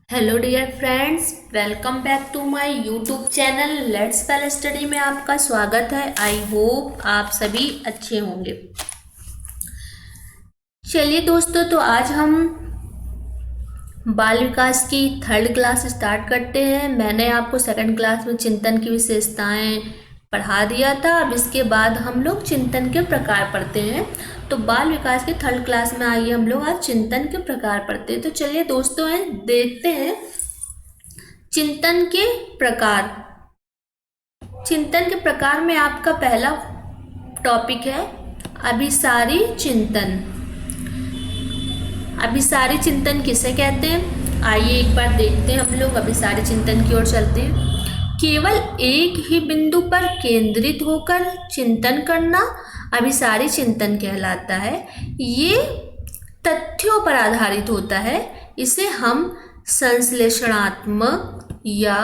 Hello dear friends, welcome back to my YouTube channel let's well study में आपका स्वागत है। आई होप आप सभी अच्छे होंगे। चलिए दोस्तों, तो आज हम बाल विकास की थर्ड क्लास स्टार्ट करते हैं। मैंने आपको सेकंड क्लास में चिंतन की विशेषताएं पढ़ा दिया था। अब इसके बाद हम लोग चिंतन के प्रकार पढ़ते हैं। तो बाल विकास की थर्ड क्लास में आइए हम लोग आज चिंतन के प्रकार पढ़ते हैं। तो चलिए दोस्तों देखते हैं चिंतन के प्रकार। चिंतन के प्रकार में आपका पहला टॉपिक है अभिसारी चिंतन। अभिसारी चिंतन किसे कहते हैं, आइए एक बार देखते हैं हम लोग। अभिसारी चिंतन की ओर चलते हैं। केवल एक ही बिंदु पर केंद्रित होकर चिंतन करना अभिसारी चिंतन कहलाता है। ये तथ्यों पर आधारित होता है। इसे हम संश्लेषणात्मक या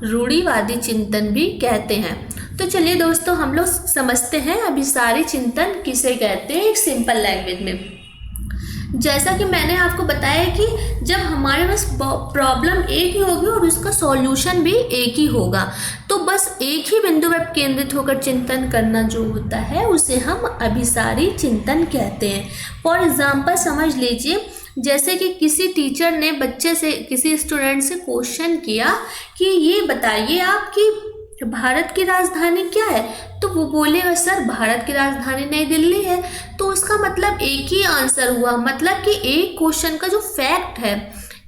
रूढ़िवादी चिंतन भी कहते हैं। तो चलिए दोस्तों, हम लोग समझते हैं अभिसारी चिंतन किसे कहते हैं एक सिंपल लैंग्वेज में। जैसा कि मैंने आपको बताया कि जब हमारे पास प्रॉब्लम एक ही होगी और उसका सॉल्यूशन भी एक ही होगा, तो बस एक ही बिंदु पर केंद्रित होकर चिंतन करना जो होता है उसे हम अभिसारी चिंतन कहते हैं। फॉर एग्जाम्पल समझ लीजिए, जैसे कि किसी टीचर ने बच्चे से, किसी स्टूडेंट से क्वेश्चन किया कि ये बताइए आपकी भारत की राजधानी क्या है, तो वो बोलेगा सर भारत की राजधानी नई दिल्ली है। तो उसका मतलब एक ही आंसर हुआ, मतलब कि एक क्वेश्चन का जो फैक्ट है,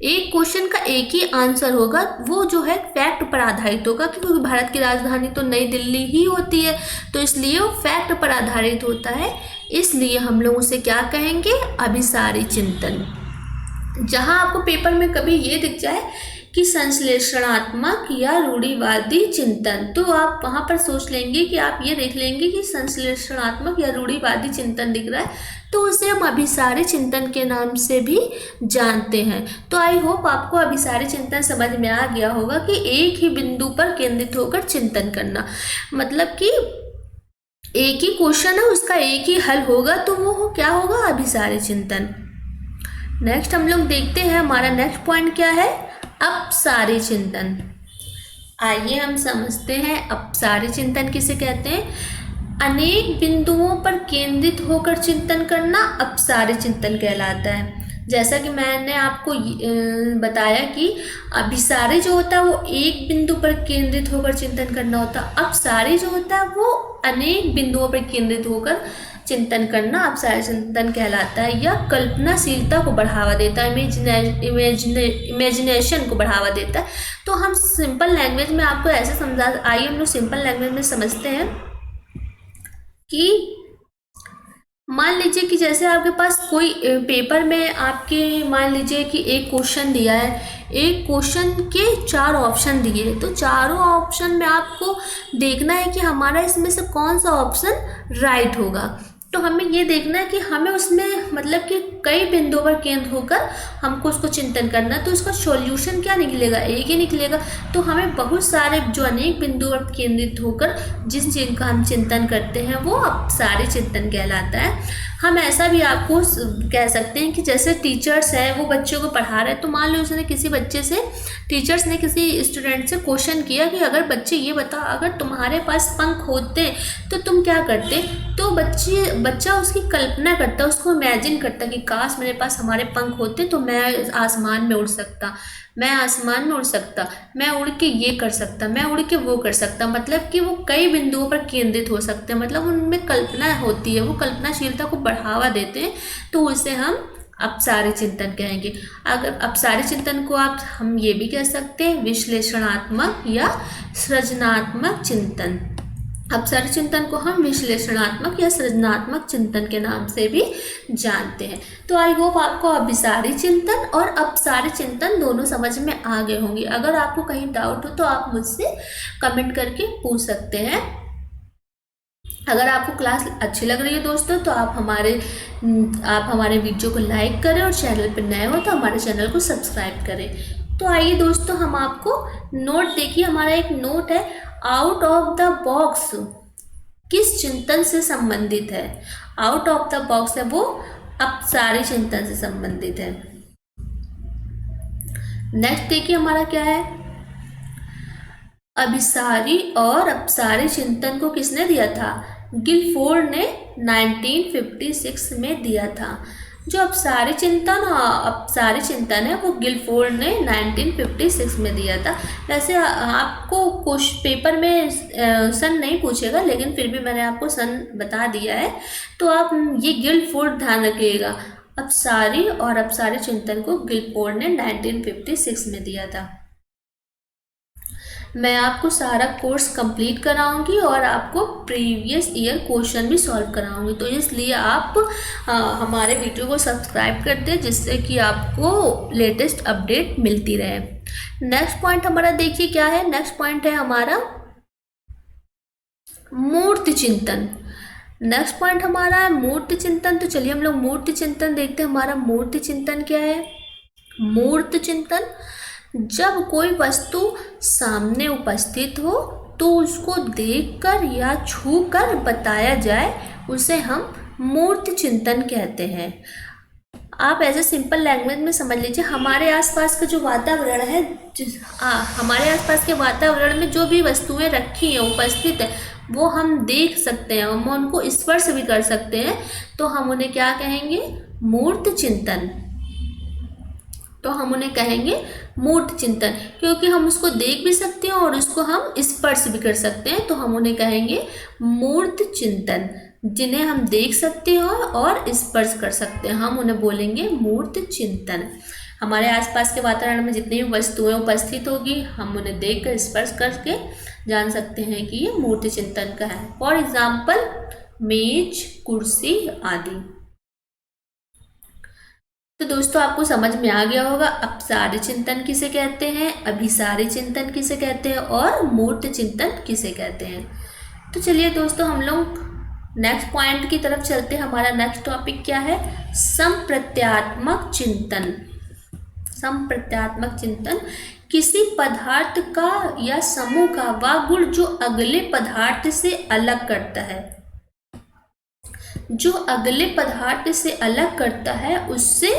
एक क्वेश्चन का एक ही आंसर होगा, वो जो है फैक्ट पर आधारित होगा, क्योंकि भारत की राजधानी तो नई दिल्ली ही होती है, तो इसलिए वो फैक्ट पर आधारित होता है। इसलिए हम लोग उसे क्या कहेंगे, अभिसारी चिंतन। जहाँ आपको पेपर में कभी ये दिख जाए कि संश्लेषणात्मक या रूढ़िवादी चिंतन, तो आप वहाँ पर सोच लेंगे कि आप ये देख लेंगे कि संश्लेषणात्मक या रूढ़िवादी चिंतन दिख रहा है, तो उसे हम अभिसारी चिंतन के नाम से भी जानते हैं। तो आई होप आपको अभिसारी चिंतन समझ में आ गया होगा कि एक ही बिंदु पर केंद्रित होकर चिंतन करना, मतलब कि एक ही क्वेश्चन है उसका एक ही हल होगा, तो वो क्या होगा, अभिसारी चिंतन। नेक्स्ट हम लोग देखते हैं, हमारा नेक्स्ट पॉइंट क्या है, अपसारी चिंतन। आइए हम समझते हैं अपसारी चिंतन किसे कहते हैं। अनेक बिंदुओं पर केंद्रित होकर चिंतन करना अपसारी चिंतन कहलाता है। जैसा कि मैंने आपको बताया कि अभिसारी जो होता है वो एक बिंदु पर केंद्रित होकर चिंतन करना होता है, अपसारी जो होता है वो अनेक बिंदुओं पर केंद्रित होकर चिंतन करना अपसारी चिंतन कहलाता है। या कल्पनाशीलता को बढ़ावा देता है, इमेजिनेशन को बढ़ावा देता है। तो हम सिंपल लैंग्वेज में आपको ऐसे समझा, आइए हम लोग सिंपल लैंग्वेज में समझते हैं कि मान लीजिए कि जैसे आपके पास कोई पेपर में आपके मान लीजिए कि एक क्वेश्चन दिया है, एक क्वेश्चन के 4 ऑप्शन दिए, तो चारों ऑप्शन में आपको देखना है कि हमारा इसमें से कौन सा ऑप्शन राइट होगा। तो हमें ये देखना है कि हमें उसमें मतलब कि कई बिंदुओं पर केंद्र होकर हमको उसको चिंतन करना है, तो उसका सॉल्यूशन क्या निकलेगा, एक ही निकलेगा। तो हमें बहुत सारे जो अनेक बिंदुओं पर केंद्रित होकर जिस चीज का हम चिंतन करते हैं वो अपसारी चिंतन कहलाता है। हम ऐसा भी आपको कह सकते हैं कि जैसे टीचर्स हैं वो बच्चों को पढ़ा रहे हैं, तो मान लो उसने किसी बच्चे से, टीचर्स ने किसी स्टूडेंट से क्वेश्चन किया कि अगर बच्चे ये बताओ, अगर तुम्हारे पास पंख होते तो तुम क्या करते। तो बच्चा उसकी कल्पना करता, उसको इमेजिन करता कि काश मेरे पास हमारे पंख होते तो मैं आसमान में उड़ सकता, मैं आसमान में उड़ सकता, मैं उड़ के ये कर सकता, मैं उड़ के वो कर सकता। मतलब कि वो कई बिंदुओं पर केंद्रित हो सकते हैं, मतलब उनमें कल्पना होती है, वो कल्पनाशीलता को बढ़ावा देते हैं, तो उसे हम अपसारी चिंतन कहेंगे। अगर अपसारी चिंतन को हम ये भी कह सकते हैं विश्लेषणात्मक या सृजनात्मक चिंतन। अपसारी चिंतन को हम विश्लेषणात्मक या सृजनात्मक चिंतन के नाम से भी जानते हैं। तो आई होप आपको अभिसारी चिंतन और अपसारी चिंतन दोनों समझ में आ गए होंगे। अगर आपको कहीं डाउट हो तो आप मुझसे कमेंट करके पूछ सकते हैं। अगर आपको क्लास अच्छी लग रही है दोस्तों, तो आप हमारे वीडियो को लाइक करें और चैनल पर नए हो तो हमारे चैनल को सब्सक्राइब करें। तो आइए दोस्तों, हम आपको नोट देखिए, हमारा एक नोट है, आउट ऑफ द बॉक्स किस चिंतन से संबंधित है। आउट ऑफ द बॉक्स है वो अपसारी चिंतन से संबंधित है। नेक्स्ट देखिए हमारा क्या है, अभिसारी और अपसारी चिंतन को किसने दिया था? गिलफोर्ड ने 1956 में दिया था। जो अपसारी चिंतन है वो गिलफोर्ड ने 1956 में दिया था। वैसे आपको कुछ पेपर में सन नहीं पूछेगा, लेकिन फिर भी मैंने आपको सन बता दिया है, तो आप ये गिलफोर्ड ध्यान रखिएगा। अपसारी और अपसारी चिंतन को गिलफोर्ड ने 1956 में दिया था। मैं आपको सारा कोर्स कंप्लीट कराऊंगी और आपको प्रीवियस ईयर क्वेश्चन भी सॉल्व कराऊंगी, तो इसलिए आप हमारे वीडियो को सब्सक्राइब कर दें, जिससे कि आपको लेटेस्ट अपडेट मिलती रहे। नेक्स्ट पॉइंट हमारा देखिए क्या है। नेक्स्ट पॉइंट है हमारा मूर्ति चिंतन। नेक्स्ट पॉइंट हमारा है मूर्ति चिंतन। तो चलिए हम लोग मूर्ति चिंतन देखते हैं। हमारा मूर्ति चिंतन क्या है? मूर्ति चिंतन, जब कोई वस्तु सामने उपस्थित हो तो उसको देखकर या छूकर बताया जाए, उसे हम मूर्ति चिंतन कहते हैं। आप ऐसे सिंपल लैंग्वेज में समझ लीजिए, हमारे आसपास का जो वातावरण है, हमारे आसपास के वातावरण में जो भी वस्तुएं रखी हैं, उपस्थित है, वो हम देख सकते हैं, हम उनको स्पर्श भी कर सकते हैं, तो हम उन्हें क्या कहेंगे? मूर्ति चिंतन। तो हम उन्हें कहेंगे मूर्ति चिंतन, क्योंकि हम उसको देख भी सकते हैं और उसको हम स्पर्श भी कर सकते हैं, तो हम उन्हें कहेंगे मूर्ति चिंतन। जिन्हें हम देख सकते हैं और स्पर्श कर सकते हैं, हम उन्हें बोलेंगे मूर्ति चिंतन। हमारे आसपास के वातावरण में जितनी भी वस्तुएं उपस्थित होगी, हम उन्हें देखकर स्पर्श करके जान सकते हैं कि ये मूर्ति चिंतन का है। फॉर एग्जाम्पल मेज, कुर्सी आदि। तो दोस्तों आपको समझ में आ गया होगा अपसारी चिंतन किसे कहते हैं, अभिसारी चिंतन किसे कहते हैं और मूर्ति चिंतन किसे कहते हैं। तो चलिए दोस्तों हम लोग नेक्स्ट पॉइंट की तरफ चलते हैं। हमारा नेक्स्ट टॉपिक क्या है? संप्रत्यात्मक चिंतन। संप्रत्यात्मक चिंतन किसी पदार्थ का या समूह का वह गुण जो अगले पदार्थ से अलग करता है, जो अगले पदार्थ से अलग करता है, उससे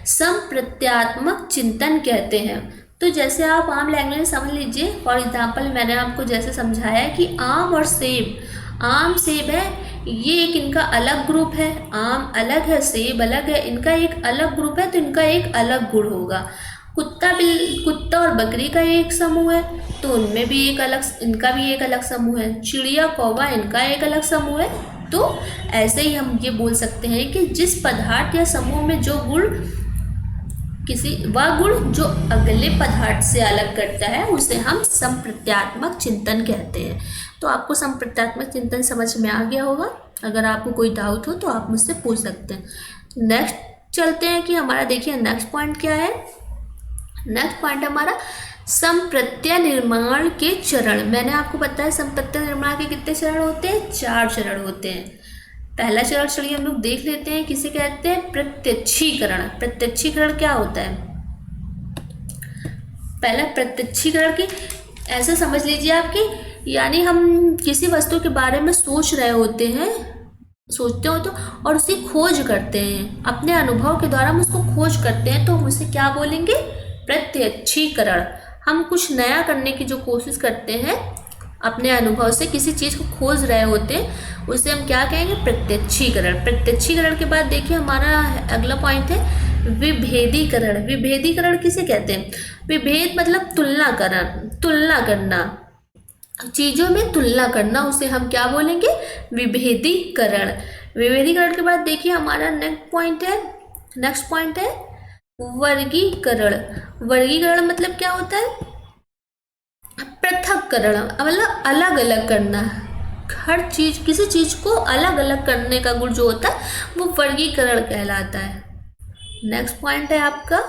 संप्रत्यात्मक चिंतन कहते हैं। तो जैसे आप आम लैंग्वेज में समझ लीजिए, फॉर एग्जांपल मैंने आपको जैसे समझाया कि आम और सेब, आम सेब है, ये एक इनका अलग ग्रुप है, आम अलग है, सेब अलग है, इनका एक अलग ग्रुप है, तो इनका एक अलग गुण होगा। कुत्ता और बकरी का एक समूह है, तो उनमें भी एक अलग, इनका भी एक अलग समूह है। चिड़िया, कौवा, इनका एक अलग समूह है। तो ऐसे ही हम ये बोल सकते हैं कि जिस पदार्थ या समूह में जो गुण वह गुण जो अगले पदार्थ से अलग करता है, उसे हम संप्रत्यात्मक चिंतन कहते हैं। तो आपको संप्रत्यात्मक चिंतन समझ में आ गया होगा। अगर आपको कोई डाउट हो तो आप मुझसे पूछ सकते हैं। नेक्स्ट चलते हैं कि हमारा देखिए नेक्स्ट पॉइंट क्या है। नेक्स्ट पॉइंट हमारा संप्रत्यय निर्माण के चरण। मैंने आपको बताया संप्रत्यय निर्माण के कितने चरण होते हैं? 4 चरण होते हैं। पहला चरण चलिए हम लोग देख लेते हैं, किसे कहते हैं? प्रत्यक्षीकरण। प्रत्यक्षीकरण क्या होता है? पहला प्रत्यक्षीकरण की ऐसा समझ लीजिए आपकी, यानी हम किसी वस्तु के बारे में सोच रहे होते हैं, सोचते हो तो, और उसकी खोज करते हैं, अपने अनुभव के द्वारा हम उसको खोज करते हैं, तो हम उसे क्या बोलेंगे? प्रत्यक्षीकरण। हम कुछ नया करने की जो कोशिश करते हैं, अपने अनुभव से किसी चीज़ को खोज रहे होते हैं, उसे हम क्या कहेंगे? प्रत्यक्षीकरण। प्रत्यक्षीकरण के बाद देखिए हमारा अगला पॉइंट है विभेदीकरण। विभेदीकरण किसे कहते हैं? विभेद मतलब तुलना करना, चीज़ों में तुलना करना, उसे हम क्या बोलेंगे? विभेदीकरण। विभेदीकरण के बाद देखिए हमारा नेक्स्ट पॉइंट है वर्गीकरण। वर्गीकरण मतलब क्या होता है? पृथक्करण, मतलब अलग अलग करना। हर चीज, किसी चीज को अलग अलग करने का गुण जो होता है वो वर्गीकरण कहलाता है। नेक्स्ट पॉइंट है आपका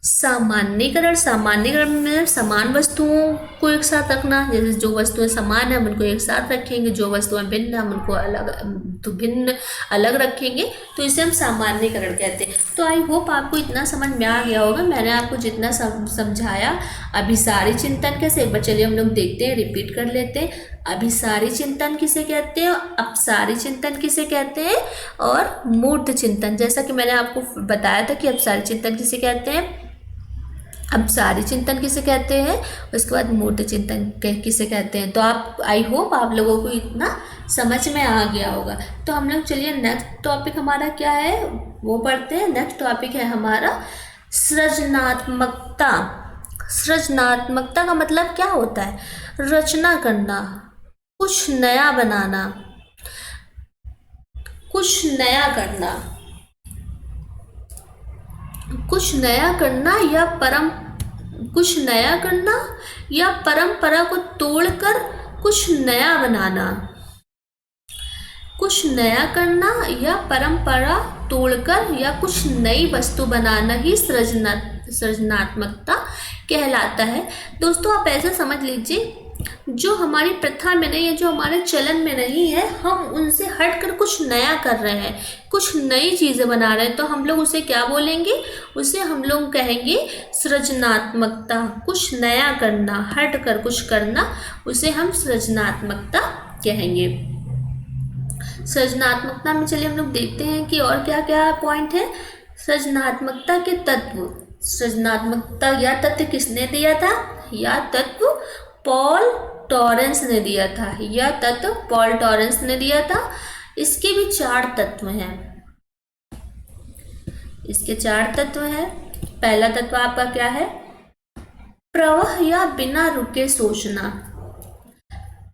सामान्यीकरण। सामान्यीकरण में समान वस्तुओं को एक साथ रखना। जैसे जो वस्तुएं समान है हम उनको एक साथ रखेंगे, जो वस्तुएं भिन्न है हम उनको भिन्न अलग रखेंगे, तो इसे हम सामान्यीकरण कहते हैं। तो आई होप आपको इतना समझ में आ गया होगा। मैंने आपको जितना समझाया अभिसारी चिंतन कैसे, एक बार चलिए हम लोग देखते हैं, रिपीट कर लेते हैं। अभिसारी चिंतन किसे कहते हैं, अपसारी चिंतन किसे कहते हैं, और मूर्त चिंतन। जैसा कि मैंने आपको बताया था कि अपसारी चिंतन किसे कहते हैं, अब सारी चिंतन किसे कहते हैं, उसके बाद मूर्त चिंतन किसे कहते हैं। तो आप, आई होप आप लोगों को इतना समझ में आ गया होगा। तो हम लोग चलिए नेक्स्ट टॉपिक हमारा क्या है वो पढ़ते हैं। नेक्स्ट टॉपिक है हमारा सृजनात्मकता। सृजनात्मकता का मतलब क्या होता है, रचना करना, कुछ नया बनाना, कुछ नया करना, कुछ नया करना या परंपरा को तोड़कर कुछ नया बनाना, कुछ नया करना या परंपरा तोड़कर या कुछ नई वस्तु बनाना ही सृजनात्मकता कहलाता है। दोस्तों आप ऐसा समझ लीजिए, जो हमारी प्रथा में नहीं है, जो हमारे चलन में नहीं है, हम उनसे हटकर कुछ नया कर रहे हैं, कुछ नई चीज़ें बना रहे हैं, तो हम लोग उसे क्या बोलेंगे, उसे हम लोग कहेंगे सृजनात्मकता। कुछ नया करना, हटकर कुछ करना, उसे हम सृजनात्मकता कहेंगे। सृजनात्मकता में चलिए हम लोग देखते हैं कि और क्या क्या पॉइंट है। सृजनात्मकता के तत्व, सृजनात्मकता या तत्व किसने दिया था, या तत्व पॉल टॉरेंस ने दिया था, या तत्व पॉल टॉरेंस ने दिया था। इसके भी 4 तत्व हैं, इसके 4 तत्व हैं। पहला तत्व आपका क्या है, प्रवाह या बिना रुके सोचना।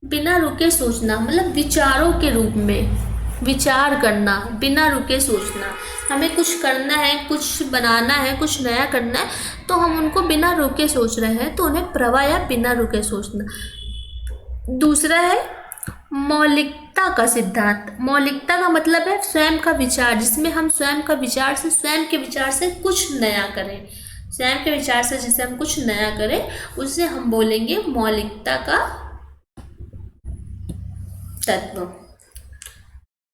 बिना रुके सोचना मतलब विचारों के रूप में विचार करना, बिना रुके सोचना। हमें कुछ करना है, कुछ बनाना है, कुछ नया करना है, तो हम उनको बिना रुके सोच रहे हैं, तो उन्हें प्रवाह या बिना रुके सोचना। दूसरा है मौलिकता का सिद्धांत। मौलिकता का मतलब है स्वयं का विचार, जिसमें हम स्वयं का विचार से, स्वयं के विचार से कुछ नया करें। स्वयं के विचार से जिसे हम कुछ नया करें, उसे हम बोलेंगे मौलिकता का तत्व।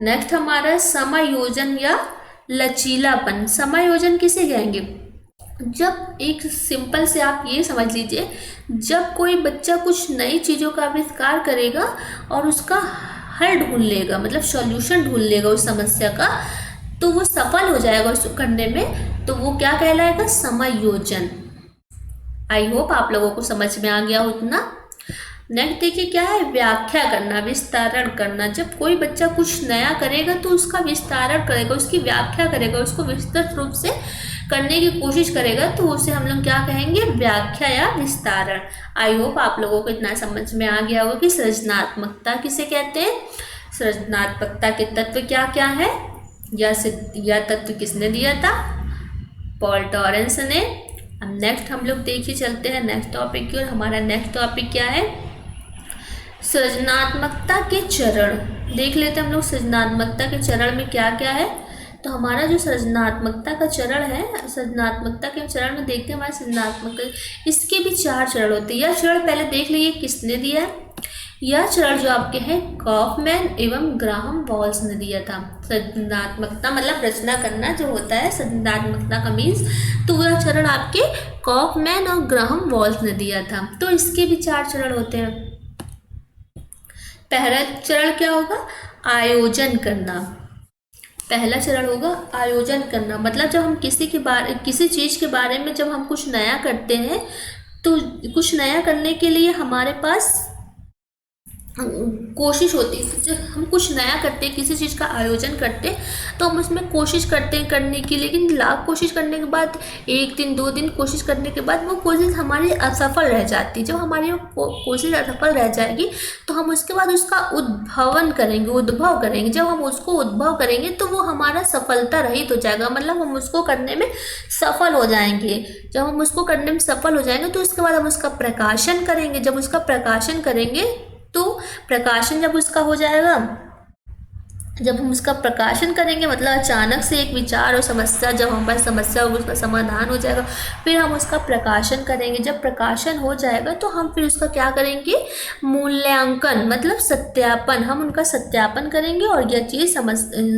नेक्स्ट हमारा समायोजन या लचीलापन। समायोजन किसे कहेंगे, जब एक सिंपल से आप ये समझ लीजिए, जब कोई बच्चा कुछ नई चीज़ों का आविष्कार करेगा और उसका हल ढूंढ लेगा, मतलब सॉल्यूशन ढूंढ लेगा उस समस्या का, तो वो सफल हो जाएगा उसको करने में, तो वो क्या कहलाएगा, समायोजन। आई होप आप लोगों को समझ में आ गया हो इतना। नेक्स्ट देखिए क्या है, व्याख्या करना, विस्तारण करना। जब कोई बच्चा कुछ नया करेगा तो उसका विस्तारण करेगा, उसकी व्याख्या करेगा, उसको विस्तृत रूप से करने की कोशिश करेगा, तो उसे हम लोग क्या कहेंगे, व्याख्या या विस्तारण। आई होप आप लोगों को इतना समझ में आ गया होगा कि सृजनात्मकता किसे कहते हैं, सृजनात्मकता के तत्व क्या क्या है, या तत्व किसने दिया था, पॉल टॉरेंस ने। अब नेक्स्ट हम लोग देखिए चलते हैं नेक्स्ट टॉपिक की ओर। हमारा नेक्स्ट टॉपिक क्या है, सृजनात्मकता के चरण। देख लेते हैं हम लोग सृजनात्मकता के चरण में क्या क्या है। तो हमारा जो सृजनात्मकता का चरण है, सृजनात्मकता के चरण में देखते हैं हमारे सृजनात्मक, इसके भी 4 चरण होते हैं। यह चरण पहले देख लीजिए किसने दिया है। यह चरण जो आपके हैं कॉफमैन एवं ग्राहम वॉल्स ने दिया था। सृजनात्मकता मतलब रचना करना जो होता है, सृजनात्मकता का मीन्स, तो वह चरण आपके कॉफमैन और ग्राहम वॉल्स ने दिया था। तो इसके भी 4 चरण होते हैं। पहला चरण क्या होगा, आयोजन करना। पहला चरण होगा आयोजन करना, मतलब जब हम किसी चीज़ के बारे में जब हम कुछ नया करते हैं, तो कुछ नया करने के लिए हमारे पास कोशिश होती है। जब हम कुछ नया करते हैं, किसी चीज़ का आयोजन करते हैं, तो हम उसमें कोशिश करते हैं करने की, लेकिन लाख कोशिश करने के बाद, 1 दिन 2 दिन कोशिश करने के बाद वो कोशिश हमारी असफल रह जाती है। जब हमारी कोशिश असफल रह जाएगी, तो हम उसके बाद उसका उद्भव करेंगे। जब हम उसको उद्भव करेंगे, तो वो हमारा सफलता रहित हो जाएगा, मतलब हम उसको करने में सफल हो जाएंगे। जब हम उसको करने में सफल हो जाएंगे, तो उसके बाद हम उसका प्रकाशन करेंगे। जब उसका प्रकाशन करेंगे, तो प्रकाशन जब उसका हो जाएगा, जब हम उसका प्रकाशन करेंगे, मतलब अचानक से एक विचार और समस्या, जब हमारी समस्या होगी उसका समाधान हो जाएगा, फिर हम उसका प्रकाशन करेंगे। जब प्रकाशन हो जाएगा, तो हम फिर उसका क्या करेंगे, मूल्यांकन मतलब सत्यापन, हम उनका सत्यापन करेंगे। और यह चीज़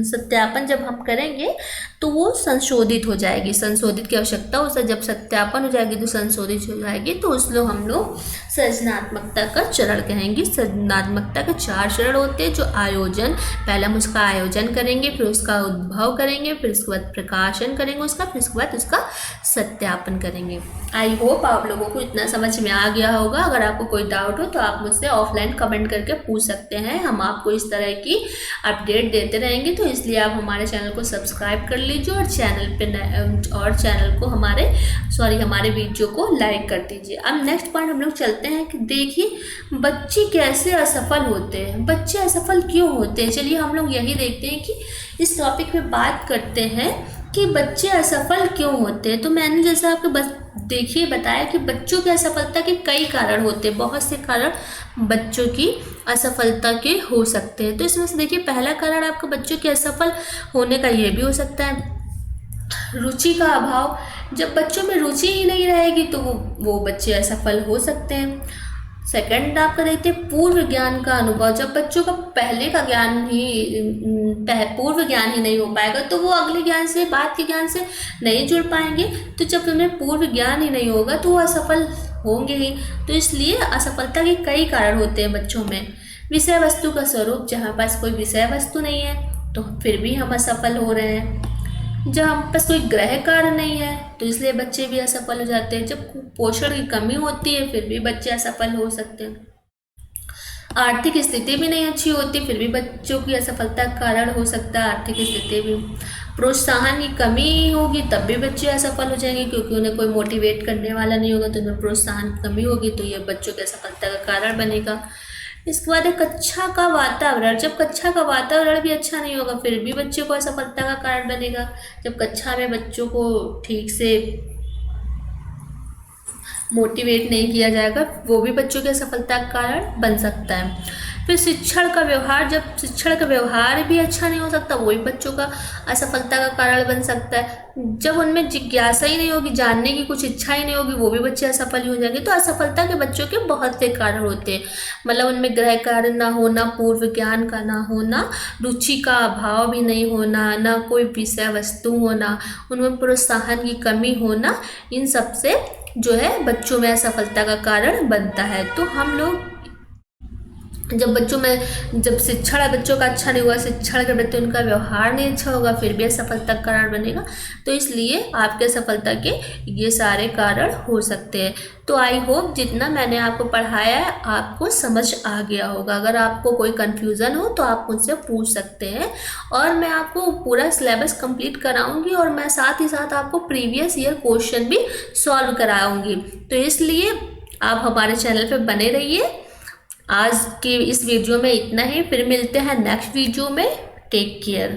सत्यापन जब हम करेंगे, तो वो संशोधित हो जाएगी। संशोधित की आवश्यकता, उसका जब सत्यापन हो जाएगी तो संशोधित हो जाएगी, तो उसको हम लोग सृजनात्मकता का चरण कहेंगे। सृजनात्मकता के 4 चरण होते हैं, जो आयोजन, पहले हम उसका आयोजन करेंगे, फिर उसका उद्भव करेंगे, फिर उसके बाद प्रकाशन करेंगे उसका, फिर उसके बाद उसका सत्यापन करेंगे। आई होप आप लोगों को इतना समझ में आ गया होगा। अगर आपको कोई डाउट हो तो आप मुझसे ऑफलाइन कमेंट करके पूछ सकते हैं, हम आपको इस तरह की अपडेट देते रहेंगे। तो इसलिए आप हमारे चैनल को सब्सक्राइब कर लीजिए और चैनल को हमारे वीडियो को लाइक कर दीजिए। अब नेक्स्ट पॉइंट हम लोग चलते हैं कि देखिए बच्चे कैसे असफल होते हैं, बच्चे असफल क्यों होते हैं। चलिए हम लोग यही देखते हैं कि इस टॉपिक पे बात करते हैं कि बच्चे असफल क्यों होते हैं। तो मैंने जैसा आपको देखिए बताया कि बच्चों की असफलता के कई कारण होते हैं, बहुत से कारण बच्चों की असफलता के हो सकते हैं। तो इसमें से देखिए पहला कारण आपका बच्चों के असफल होने का ये भी हो सकता है रुचि का अभाव। जब बच्चों में रुचि ही नहीं रहेगी तो वो बच्चे असफल हो सकते हैं। सेकंड आपका देखते हैं पूर्व ज्ञान का अनुभव। जब बच्चों का पहले का पूर्व ज्ञान ही नहीं हो पाएगा तो वो अगले ज्ञान से, बाद के ज्ञान से नहीं जुड़ पाएंगे। तो जब उन्हें पूर्व ज्ञान ही नहीं होगा तो वो असफल होंगे ही। तो इसलिए असफलता के कई कारण होते हैं बच्चों में। विषय वस्तु का स्वरूप, जहाँ पास कोई विषय वस्तु नहीं है तो फिर भी हम असफल हो रहे हैं। जब हम पास कोई ग्रह कार्य नहीं है तो इसलिए बच्चे भी असफल हो जाते हैं। जब पोषण की कमी होती है फिर भी बच्चे असफल हो सकते हैं। आर्थिक स्थिति भी नहीं अच्छी होती फिर भी बच्चों की असफलता का कारण हो सकता है आर्थिक स्थिति भी। प्रोत्साहन की कमी होगी तब भी बच्चे असफल हो जाएंगे, क्योंकि उन्हें कोई मोटिवेट करने वाला नहीं होगा, तो उन्हें प्रोत्साहन की कमी होगी तो ये बच्चों की असफलता का कारण बनेगा। इसके बाद है कक्षा का वातावरण। जब कक्षा का वातावरण भी अच्छा नहीं होगा फिर भी बच्चों को असफलता का कारण बनेगा। जब कक्षा में बच्चों को ठीक से मोटिवेट नहीं किया जाएगा वो भी बच्चों की असफलता का कारण बन सकता है। फिर शिक्षण का व्यवहार, जब शिक्षण का व्यवहार भी अच्छा नहीं हो सकता वो भी बच्चों का असफलता का कारण बन सकता है। जब उनमें जिज्ञासा ही नहीं होगी, जानने की कुछ इच्छा ही नहीं होगी, वो भी बच्चे असफल ही हो जाएंगे। तो असफलता के बच्चों के बहुत से कारण होते हैं, मतलब उनमें गृह कार्य ना होना, पूर्व ज्ञान का ना होना, रुचि का अभाव भी नहीं होना, ना कोई विषय वस्तु होना, उनमें प्रोत्साहन की कमी होना, इन सब से जो है बच्चों में असफलता का कारण बनता है। तो हम लोग जब शिक्षण बच्चों का अच्छा नहीं हुआ, शिक्षण के प्रति उनका व्यवहार नहीं अच्छा होगा फिर भी असफलता का कारण बनेगा। तो इसलिए आपके असफलता के ये सारे कारण हो सकते हैं। तो आई होप जितना मैंने आपको पढ़ाया है आपको समझ आ गया होगा। अगर आपको कोई कन्फ्यूज़न हो तो आप मुझसे पूछ सकते हैं और मैं आपको पूरा सिलेबस कंप्लीट कराऊंगी और मैं साथ ही साथ आपको प्रीवियस ईयर क्वेश्चन भी सॉल्व कराऊंगी। तो इसलिए आप हमारे चैनल पर बने रहिए। आज के इस वीडियो में इतना ही, फिर मिलते हैं नेक्स्ट वीडियो में। Take care.